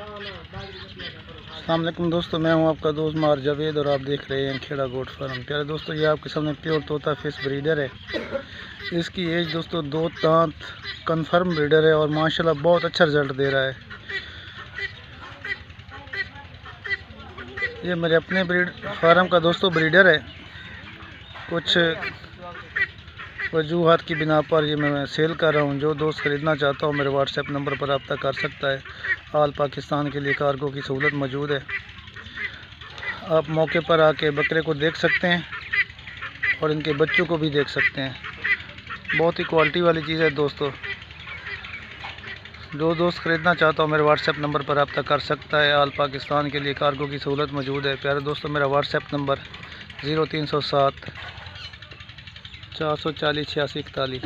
अस्सलाम वालेकुम दोस्तों, मैं हूं आपका दोस्त मार जावेद और आप देख रहे हैं खेड़ा गोट फार्म। प्यारे दोस्तों, ये आपके सामने प्योर तोता फेस ब्रीडर है। इसकी एज दोस्तों 2 दांत कन्फर्म ब्रीडर है और माशाल्लाह बहुत अच्छा रिजल्ट दे रहा है। ये मेरे अपने ब्रीड फार्म का दोस्तों ब्रीडर है। कुछ वजूहात की बिना पर ये मैं सेल कर रहा हूँ। जो दोस्त ख़रीदना चाहता हूँ मेरे व्हाट्सएप नंबर पर रब्ता कर सकता है। ऑल पाकिस्तान के लिए कार्गो की सहूलत मौजूद है। आप मौके पर आके बकरे को देख सकते हैं और इनके बच्चों को भी देख सकते हैं। बहुत ही क्वालिटी वाली चीज़ है दोस्तों। जो दोस्त ख़रीदना चाहता हूँ मेरे व्हाट्सएप नंबर पर रब्ता कर सकता है। ऑल पाकिस्तान के लिए कार्गो की सहूलत मौजूद है। प्यारे दोस्तों, मेरा व्हाट्सएप नंबर 0307 440 8641।